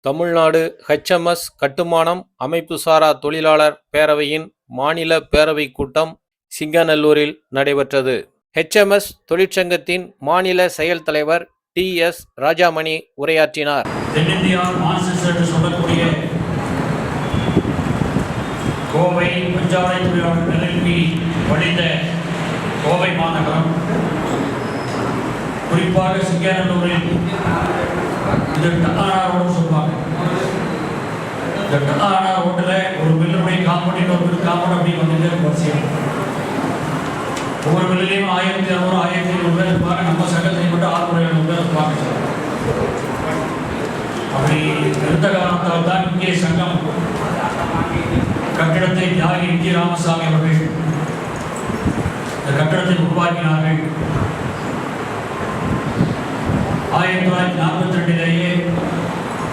Tamil Nadu HMS கட்டுமானம் அமைப்புசாரா தொழிலாளர் பேரவையின் மாநில பேரவைக் கூட்டம் சிங்காநல்லூரில் நடைபெற்றது. HMS தொழிற்சங்கத்தின் மாநில செயல் தலைவர் TS ராஜாமணி உரையாற்றினார். தென்னிந்தியா மான்செஸ்டர் என்று சொல்லக்கூடிய கோவை பஞ்சாலை தொழிலாளர் நிலைக்கு வழிந்த கோவை மாநகரம், குறிப்பாக சிங்காநல்லூரில் இது டக்கானா ரோடு சொல்லுவாங்க. இந்த டக்கானா ரோட்டில் ஒரு மில்லுடைய காம்பவுண்ட் ஒரு காம்பவுண்ட் அப்படி வந்துட்டு வரிசையாக ஒவ்வொரு மில்லையும் 1600 1700 பேர் இருப்பாங்க. நம்ம சங்கத்தை மட்டும் 600 பேர் இருப்பாங்க. அப்படி இருந்த காரணத்தால் தான் இங்கே சங்கம் கட்டிடத்தை தியாகி ஜி ராமசாமி அவர்கள் இந்த கட்டிடத்தை உருவாக்கினார்கள். 1942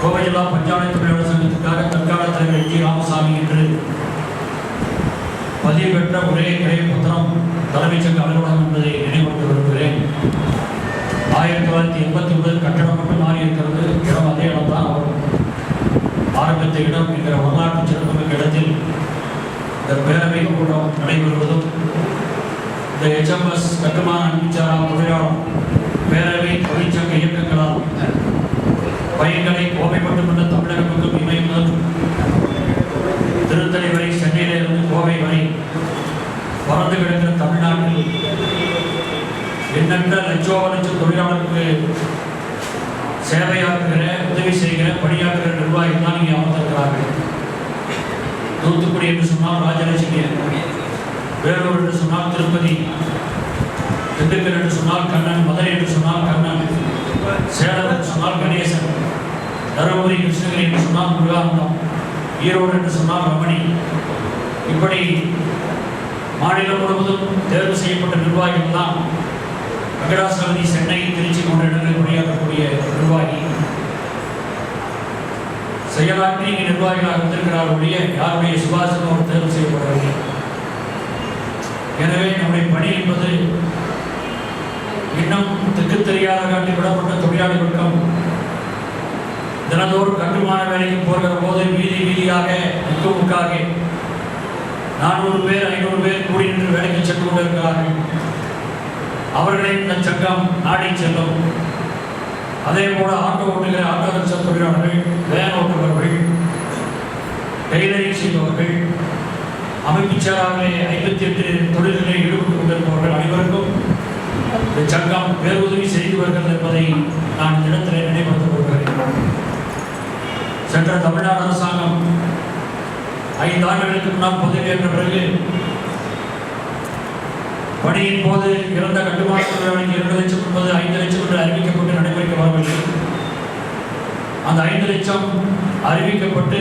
கோவை ஜில்லா பஞ்சாலை தொழிலாளர் சங்கத்திற்காக தற்கால தலைவர் ஜி ராமசாமி என்று பதிவு பெற்ற ஒரே கிளை பத்திரம் தலைமைச் சங்க அலுவலகம் என்பதை நினைவுபடுத்த விரும்புகிறேன். 1989 கட்டடம் மட்டும் மாறி இருக்கிறது. இடம் அதே இடம்தான். அவர் ஆரம்பித்த இடம் என்கிற வரலாற்று சிறப்புமிக்க இடத்தில் இந்த பேரவை கூட்டம் நடைபெறுவதும் இந்த HMS கட்டுமான அமைப்புசாரா தொழிலாளர் பேரவை தொழிற்சங்க இயக்கங்களால் பையன்களை கோவை மட்டுமல்ல தமிழகத்துக்கும் இமை முதல் திருத்தணி வரை, சென்னையிலிருந்து கோவை வரை பறந்து கிடக்கிற தமிழ்நாட்டில் எண்ணற்ற லட்சம் தொழிலாளருக்கு சேவையாக்குகிற, உதவி செய்கிற, பணியாற்றுகிற நிர்வாகிகள் தான் இங்கே அமர்ந்திருக்கிறார்கள். தூத்துக்குடி என்று சொன்னால் ராஜலட்சுமி, வேலூர் என்று சொன்னால் திருப்பதி, திண்டுக்கல் என்று சொன்னால் கண்ணன், மதுரை என்று சொன்னால் கண்ணன், சேலம் என்று சொன்னால் கணேசன், தருமபுரி கிருஷ்ணகிரி என்று சொன்னால் முருகானந்தம், ஈரோடு என்று சொன்னால் ரமணி. இப்படி மாநிலம் முழுவதும் தேர்வு செய்யப்பட்ட நிர்வாகிகள் தான் வெங்கடாசலபதி சென்னை, திருச்சி போன்ற இடங்களில் பணியாற்றக்கூடிய நிர்வாகி செயலாற்றி நிர்வாகிகளாக இருந்திருக்கிறார்களுடைய யாருடைய சுபாசனம் அவர் தேர்வு செய்யப்படவில்லை. எனவே நம்முடைய பணி என்பது இன்னும் திக்கு தெரியாத காட்டி விடப்பட்ட தொழிலாளி வர்க்கம் தினந்தோறும் கட்டுமான வேலைக்கு போகிற போது வீதி வீதியாக முக்காக 400 பேர் 500 பேர் கூடி நின்று வேலைக்கு சென்று கொண்டிருக்கிறார்கள். அவர்களை இந்த சங்கம் நாடி செல்லும். அதே போல ஆட்டோ ஓட்டுகிற ஆட்டோ ரிக்ஷா தொழிலாளர்கள், வேன் ஓட்டுபவர்கள், டெய்லரிங் செய்பவர்கள், அமைப்பு செயலாளர்களே 58 தொழில்களில் ஈடுபட்டுக் கொண்டிருப்பவர்கள் அனைவருக்கும் இந்த சங்கம் பேருதவி செய்து வருகிறது என்பதை நான் இந்த இடத்தில் நினைவுபடுத்த விரும்புகிறேன். சென்ற தமிழ்நாடு அரசாங்கம் 5 ஆண்டுகளுக்கு முன்னால் பதவியேற்ற பிறகு பணியின் போது இறந்த கட்டுமான தொழிலாளிக்கு 2 லட்சம் என்பது 5 லட்சம் என்று அறிவிக்கப்பட்டு நடைமுறைக்கு வரவில்லை. அந்த 5 லட்சம் அறிவிக்கப்பட்டு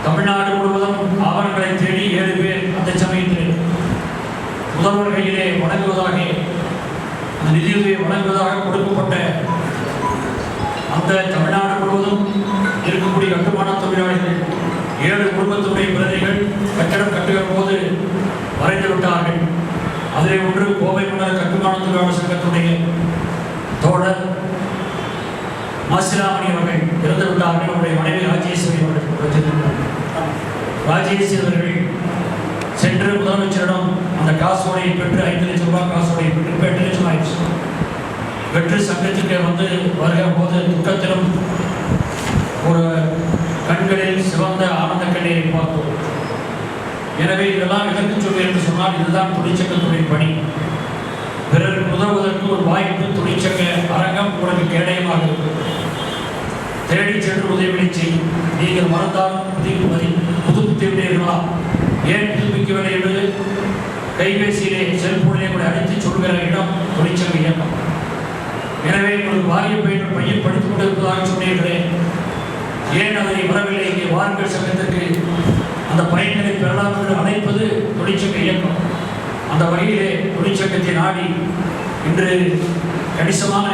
தமிழ்நாடு முழுவதும் ஆவணங்களை தேடி 7 பேர் அந்த சமயத்தில் முதல்வர் கையிலே வழங்குவதாக, அந்த நிதியுதவியை வழங்குவதாக கொடுக்கப்பட்ட அந்த தமிழ்நாடு முழுவதும் இருக்கக்கூடிய கட்டுமான தொழிலாளிகள் 7 குடும்பத்துடைய பிரதிகள் கட்டடம் கட்டுகிற போது மறைந்து விட்டார்கள். அதிலே ஒன்று கோவை மண்டல கட்டுமான தொழிலாளர் சங்கத்துடைய தோழர் மாசிலாமணி அவர்கள் இறந்து விட்டார்கள். அவருடைய மனைவி ராஜேஸ்வரி அவர்கள். ராஜேஸ்வரி அவர்கள் சென்று முதலமைச்சரிடம் அந்த காசோலையை பெற்று 5 லட்சம் ரூபாய் காசோலையை பெற்று 8 லட்சம் ஆயிடுச்சு பெற்று சங்கத்துக்கு வந்து வருகிற போது துக்கத்திலும் ஒரு கண்களில் சிவந்த ஆனந்த கண்ணீரை பார்த்தோம். எனவே இதெல்லாம் விளக்கு சொல்லி என்று சொன்னால் இதுதான் தொழிற்சங்கத்துடைய பணி. பிறருக்கு உதவுவதற்கு ஒரு வாய்ப்பு தொழிற்சங்க அரங்கம் உங்களுக்கு கேடயமாக இருக்கும். தேடி சென்று உதவி செய்யும். நீங்கள் மறந்தால் புதுப்பித்தீர்களா, ஏன் புதுப்பிக்கவில்லை என்று கைபேசியிலே செல்போனிலே கூட அழைத்து சொல்கிற இடம் தொழிற்சங்க இயக்கம். எனவே உங்களுக்கு வாரிய பையன் படித்துக் கொண்டிருப்பதாக சொன்னீர்களே, ஏன் அதை வரவில்லை, இங்கே வாருங்கள் சங்கத்திற்கு அந்த பயன்களை பெறலாம் என்று அழைப்பது தொழிற்சங்க இயக்கம். அந்த வகையிலே தொழிற்சங்கத்தை நாடி இன்று கணிசமான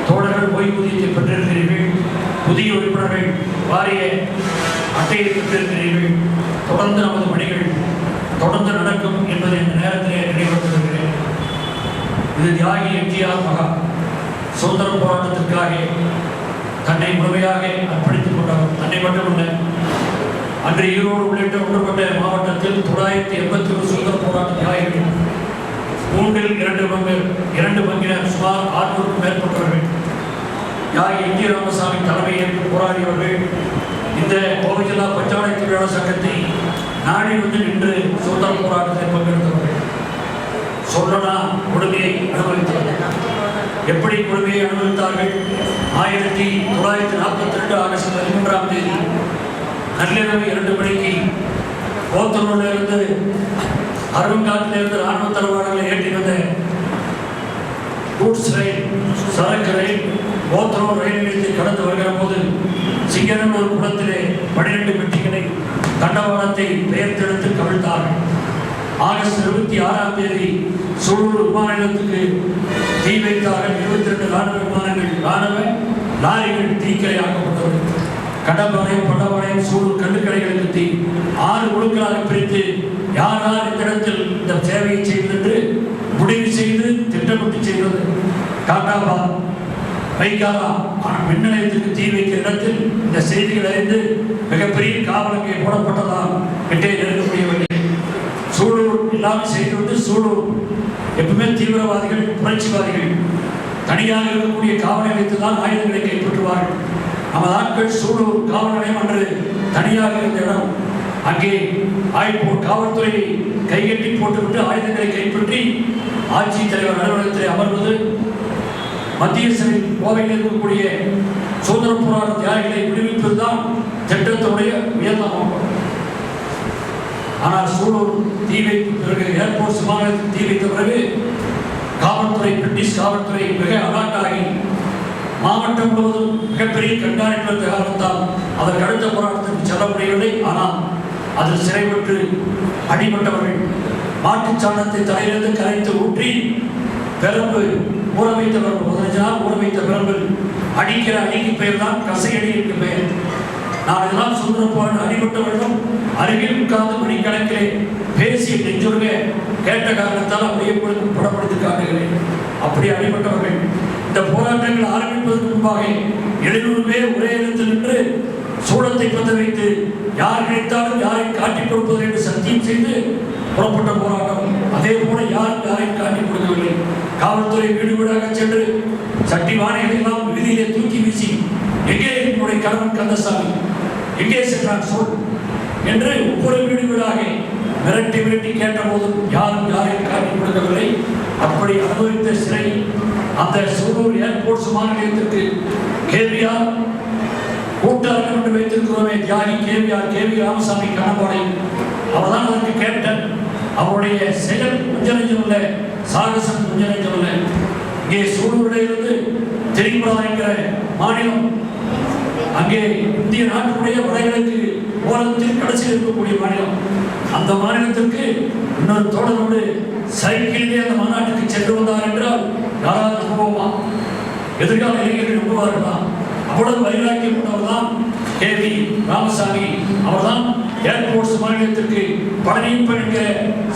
தோழர்கள் ஓய்வூதியத்தை பெற்றிருக்கிறீர்கள். புதிய உறுப்பினர்கள் வாரிய அட்டையை பெற்றிருக்கிறீர்கள். தொடர்ந்து நமது பணிகள் தொடர்ந்து நடக்கும் என்பதை இந்த நேரத்திலே நினைவுபடுத்துகிறேன். இது தியாகி எம்ஜிஆர் மகா சுதந்திர போராட்டத்திற்காக தன்னை முழுமையாக அர்ப்பணித்துக் கொண்டவர். தன்னை மட்டுமல்ல, அன்று ஈரோடு உள்ளிட்ட ஒன்றுபட்ட மாவட்டத்தில் 981 சுதந்திர போராட்ட தியாகிகள், மூன்றில் இரண்டு பங்கினர் சுமார் 600க்கும் மேற்பட்டவர்கள், தியாகி என் டி ராமசாமி தலைமையேற்று போராடியவர்கள் இந்த கோவை ஜில்லா பஞ்சாலை தொழிலாளர் சங்கத்தை நாடி வந்து நின்று சுதந்திர போராட்டத்தில் பங்கெடுத்தவர்கள். சொல்லனா கொடுமையை அனுபவித்தவர்கள். எப்படி கொடுமையை அனுபவித்தார்கள்? 1942 ஆகஸ்ட் 13ஆம் தேதி நள்ளிரவு 2 மணிக்கு போத்தனூரிலிருந்து அருங்காட்டிலிருந்து ராணுவ தளவாடங்களை ஏற்றி வந்த கூட்ஸ் ரயில், சரக்கு ரயில் போத்தனூர் ரயில் நிலையத்தை கடந்து வருகிற போது சிங்கநல்லூர் குளத்திலே 12 பெட்டிகளை தண்டவாளத்தை பெயர்த்தெடுத்து கவிழ்த்தார்கள். ஆகஸ்ட் 26ஆம் தேதி சூலூர் விமான நிலையத்துக்கு தீ வைத்தார்கள். 22 ராணுவ விமானங்கள், ராணுவ லாரிகள் தீக்கிரையாக்கப்பட்டது. கடம்பாளையம், பண்டபாளையம், சூலூர் கல்லுக்கடைகளுக்கு தீ. 6 குழுக்களாக பிரித்து யார் யார் இந்த இடத்தில் இந்த சேவையை செய்வது என்று முடிவு செய்து திட்டமிட்டு செய்வது. காட்டாபாத், வைகாரா மின் நிலையத்திற்கு தீ வைக்கிற இடத்தில் இந்த செய்திகள் அறிந்து மிகப்பெரிய காவலுக்கு போடப்பட்டதால் கிட்டே நெருங்க முடியவில்லை. சூலூர் எல்லாமே செய்துவிட்டு சூலூர் எப்பவுமே தீவிரவாதிகள், புரட்சிவாதிகள் தனியாக இருக்கக்கூடிய காவல் நிலையத்தில் ஆயுதங்களை கைப்பற்றுவார்கள். நமது ஆட்கள் சூலூர் காவல் நிலையம் என்று தனியாக இருந்த இடம். அங்கே காவல்துறையை கைகட்டி போட்டுவிட்டு ஆயுதங்களை கைப்பற்றி ஆட்சித்தலைவர் அலுவலகத்தில் அமர்வது, மத்திய சிறை கோவையில் இருக்கக்கூடிய சுதந்திர போராட்ட தியாகிகளை விடுவிப்பதுதான் திட்டத்துடைய உயர்ந்தம். ஆனால் சூலூர் தீ வைத்த பிறகு, ஏர்போர்ட் விமானத்தில் தீ வைத்த பிறகு காவல்துறை, பிரிட்டிஷ் காவல்துறை மிக அலர்ட்டாகி மாவட்டம் முழுவதும் மிகப்பெரிய கண்காணிப்பு காரணத்தால் அதற்கு அடுத்த போராட்டத்திற்கு செல்ல முடியவில்லை. ஆனால் அதில் சிறைப்பட்டு அடிபட்டவர்கள் மாட்டுச் சாணத்தை தலையிலிருந்து கரைத்து ஊற்றி பெரம்பு ஊற வைத்த பெரம்பு, 15 நாள் ஊற வைத்த பெரம்பு அடிக்கிற அடிக்கு பெயர் தான் கசையடி என்று பெயர். நான் இதெல்லாம் சுதந்திர போராட்ட அடிபட்டவர்களும் அருகில் உட்கார்ந்து மணிக்கணக்கிலே பேசி நெஞ்சுருக கேட்ட காரணத்தால் அப்படியே படப்படுத்தி காட்டுகிறேன். அப்படி அடிபட்டவர்கள் இந்த போராட்டங்கள் ஆரம்பிப்பதற்கு முன்பாக 700 பேர் ஒரே இடத்தில் நின்று சூடத்தை பற்ற வைத்து யார் கிடைத்தாலும் யாரை காட்டிக் கொடுப்பது என்று சத்தியம் செய்து புறப்பட்ட போராட்டம். அதே போல யாரும் யாரையும் காட்டிக் கொடுக்கவில்லை. காவல்துறை வீடு வீடாக சென்று சட்டி வானைகளை எல்லாம் வீதியிலே தூக்கி வீசி, எங்கே என்னுடைய கணவன் கந்தசாமி எங்கே சென்றான் சொல் என்று ஒவ்வொரு வீடு வீடாக மிரட்டி கேட்ட போதும் யாரும் யாரையும் காட்டிக் கொடுக்கவில்லை. அப்படி அனுபவித்த சிறை அந்த சூலூர் ஏர்போர்ட் விமான நிலையத்திற்கு கேவிஆர் கூட்டாளர்கள் என்று வைத்திருக்கிறோமே, தியாகி கேவி ராமசாமி கணபாடை, அவர்தான் அதற்கு கேப்டன். அவருடைய செயல் கொஞ்சநெஞ்சமல்ல, சாகசம் கொஞ்சநெஞ்சமல்ல. இங்கே சூலூரிலிருந்து திரிபுரா என்கிற மாநிலம், அங்கே இந்திய நாட்டுடைய வடகிழக்கு ஓரத்தில் கடைசியில் இருக்கக்கூடிய மாநிலம். அந்த மாநிலத்திற்கு இன்னொரு தோழரோடு சைக்கிளிலே அந்த மாநாட்டுக்கு சென்று வந்தார் என்றால் யாராவது நம்புவோமா? எதிர்கால இளைஞர்கள் நம்புவார்களா? அவ்வளவு வைராக்கியம் கொண்டவர் தான் கேவி ராமசாமி. அவர்தான் ஏர்போர்ட்ஸ் மாநிலத்திற்கு பழனியப்பன் என்கிற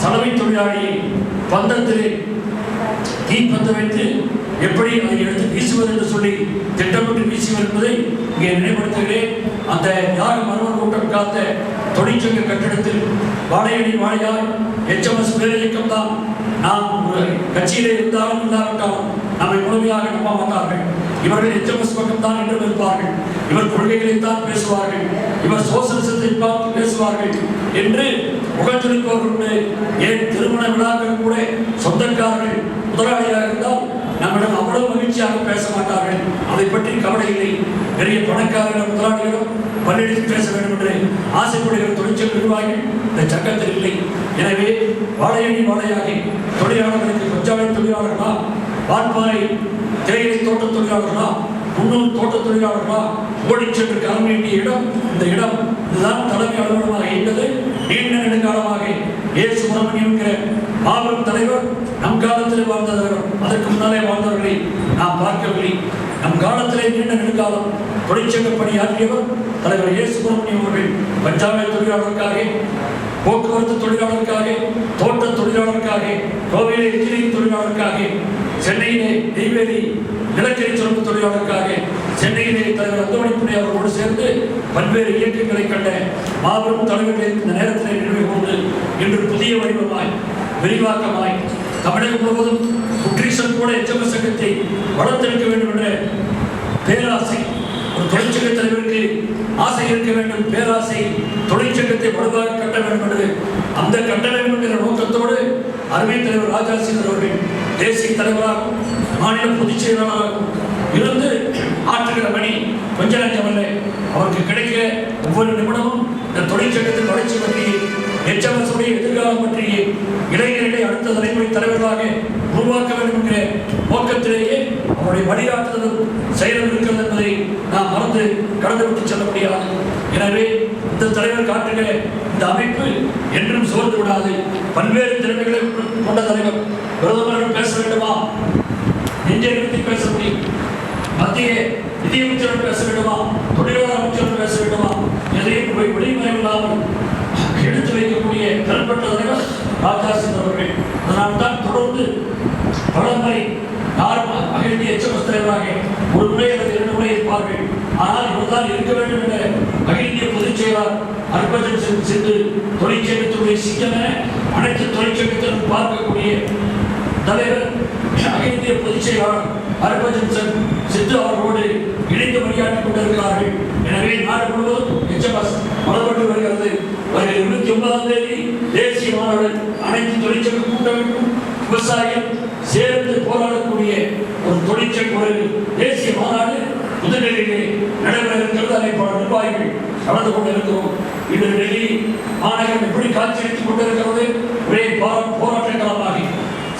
சலவை தொழிலாளி பந்தத்திலே தீப்பந்த வைத்து எப்படி அதை எடுத்து வீசுவது என்று சொல்லி திட்டமிட்டு வீசுவது என்பதை இங்கே நினைவுபடுத்துகிறேன். அந்த யாக மர்மர் கூட்டம் காத்த தொழிற்சங்க கட்டிடத்தில் வாழையடி வாழையாய் HMS பேரியக்கம் தான். நாம் ஒரு கட்சியிலே இருந்தாலும் இல்லாவிட்டாலும் நம்மை முழுமையாக நம்ப மாட்டார்கள். இவர்கள் HMS பக்கம் தான் என்று இருப்பார்கள். இவர் கொள்கைகளை தான் பேசுவார்கள், இவர் சோசலிசத்தை பார்த்து பேசுவார்கள் என்று முகச்சொலிப்பவர்கள். ஏன் திருமண விழாக்கள் கூட சொந்தக்காரர்கள் முதலாளியாக இருந்தால் நம்மிடம் அவ்வளவு மகிழ்ச்சியாக பேச மாட்டார்கள். அதை பற்றி கவலை இல்லை. பெரிய பணக்காரர்கள் முதலாளிகளும் பள்ளியில் பேச வேண்டும் என்று ஆசைப்படுகிற தொழிற்சங்க நிர்வாகிகள் இந்த சட்டத்தில் இல்லை. எனவே வாழையடி வாழையாகி தொழிலாளர்களுக்கு பஞ்சாலை தொழிலாளர்களா, வால்பாறை தேயிலை தோட்ட தொழிலாளர்களா, முன்னூறு தோட்ட தொழிலாளர்களா ஓடி சென்று களம் வேண்டிய இடம் இந்த இடம். இதுதான் தலைமை அலுவலகமாக இருந்தது. நீண்ட நெடுங்காலமாக சுப்பிரமணியம் என்கிற மாபெரும் தலைவர் நம் காலத்தில் வாழ்ந்தவர், அதற்கு முன்னாலே வாழ்ந்தவர்களை நாம் பார்க்கவில்லை. நம் காலத்திலே நீண்ட நெடுங்காலம் தொழிற்சங்க பணியாற்றியவர் தலைவர் சுப்பிரமணியம் அவர்கள். பஞ்சாலை தொழிலாளருக்காக, போக்குவரத்து தொழிலாளருக்காக, தோட்ட தொழிலாளருக்காக, கோவையிலே இன்ஜினியரிங் தொழிலாளருக்காக, சென்னையிலே நெய்வேலி நிலக்கரி சுரங்க தொழிலாளருக்காக, சென்னையிலே தலைவர் அந்தோணிப்புடைய அவர்களோடு சேர்ந்து பல்வேறு இயக்கங்களை கண்ட மாபெரும் தலைவர்களை இந்த நேரத்தில் நினைவு கொண்டு இன்று புதிய வடிவமாய் விரிவாக்கமாய் தமிழகம் முழுவதும் குற்றீசல் கூட HMS சங்கத்தை வளர்த்தெடுக்க வேண்டும் என்ற பேராசை ஒரு தொழிற்சங்க தலைவருக்கு ஆசை இருக்க வேண்டும். பேராசை தொழிற்சங்கத்தை வலுவாக கட்ட வேண்டும் என்று அந்த கட்ட வேண்டும் என்ற நோக்கத்தோடு அருமை தலைவர் ராஜா சீதர் அவர்கள் தேசிய தலைவராகவும் மாநில பொதுச் செயலாளராகவும் இருந்து ஆற்றுகிற பணி கொஞ்ச நஞ்சமல்ல. அவருக்கு கிடைக்க ஒவ்வொரு நிமிடமும் இந்த தொழிற்சங்கத்தின் வளர்ச்சி பற்றி HMS உடைய எதிர்காலம் பற்றி இளைஞர்களை அடுத்த தலைமுறை தலைவர்களாக உருவாக்க வேண்டும் என்கிற நோக்கத்திலேயே அவருடைய வழிகாட்டுதலும் செயலும் இருக்கிறது என்பதை நாம் மறந்து கடந்துவிட்டு செல்ல முடியாது. எனவே இந்த தலைவர் காட்டுகிற இந்த அமைப்பு என்றும் சோர்ந்து விடாது. பல்வேறு திறமைகளை கொண்ட தலைவர். பிரதமர்கள் பேச வேண்டுமா? நெஞ்சை நிறுத்தி பேச முடியும். மத்திய நிதியமைச்சர் பேச வேண்டுமா? தொழிலாளர் அமைச்சர் பேச வேண்டுமா? எதையும் வெளிமறைவில்லாமல் எடுத்து வைக்கக்கூடிய திறன்பட்ட தலைவர் ராஜா சீதர் அவர்கள். அதனால்தான் தொடர்ந்து பல முறை யாரும் அகில இந்திய HMS தலைவராக ஒரு முறை அல்லது 2 முறை இருப்பார்கள். ஆனால் இவர்தான் இருக்க வேண்டும் என்ற அகில இந்திய பொதுச் செயலாளர் ஹர்பஜன் சிந்து தொழிற்சங்கத்துடைய சிங்கமென அனைத்து தொழிற்சங்கத்திலும் பார்க்கக்கூடிய தலைவர் அகில இந்திய பொதுச் செயலாளர் ஹர்பஜன் சித்து அவர்களோடு இணைந்து பணியாற்றிக் கொண்டிருக்கிறார்கள். எனவே நாடு முழுவதும் HMS வளர்ந்து வருகிறது. வருகிற 29ஆம் தேதி தேசிய மாநாடு அனைத்து தொழிற்சங்க கூட்டமைப்பும் விவசாயிகள் சேர்ந்து போராடக்கூடிய ஒரு தொழிற்சங்க ஒரு தேசிய மாநாடு புதுடெல்லியிலே நடைபெற இருக்கிறது. அதை பல நிர்வாகிகள் கலந்து கொண்டிருக்கிறோம். இன்று டெல்லி மாநகரம் எப்படி காட்சியளித்துக் கொண்டிருக்கிறது? ஒரே போராட்ட களமாகி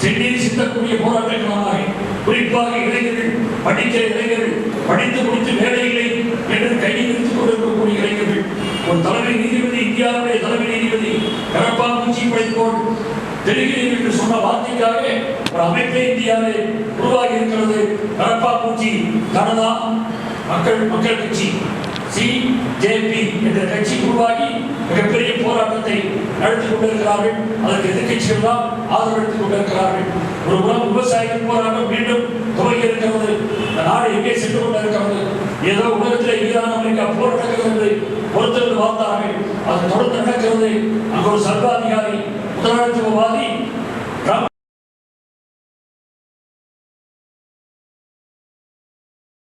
சென்னையில் சிந்தக்கூடிய போராட்ட களமாகி குறிப்பாக இளைஞர்கள் படிக்கிற இளைஞர்கள் படித்து முடித்து வேலைகளை என்று கையில் எடுத்துக் கொண்டிருக்கக்கூடிய இளைஞர்கள் ஒரு தலைமை நீதிபதி இந்தியாவுடைய தலைமை நீதிபதி கடப்பா பூச்சி படிப்போல் தெரிகிறீர்கள் என்று சொன்ன வார்த்தைக்காக ஒரு அமைப்பே இந்தியாவில் உருவாகி இருக்கிறது. கடப்பா பூச்சி கனடா மக்கள் கட்சி CJP என்ற கட்சி உருவாகி மிகப்பெரிய போராட்டத்தை நடத்தி கொண்டிருக்கிறார்கள். அதற்கு எதிர்கட்சிகள் தான் ஆதரவளித்துக் கொண்டிருக்கிறார்கள். ஒரு உலக விவசாயிகள் போராட்டம் மீண்டும் துவங்கி இருக்கிறது. இந்த நாடு எங்கே சென்று கொண்டிருக்கிறது? ஏதோ உலகத்தில் ஈரான் அமெரிக்கா போர் நடக்கிறது என்று பொறுத்திருந்து பார்த்தார்கள். அது தொடர்ந்து நடக்கிறது. அங்கு ஒரு சர்வாதிகாரி முதலாளித்துவவாதி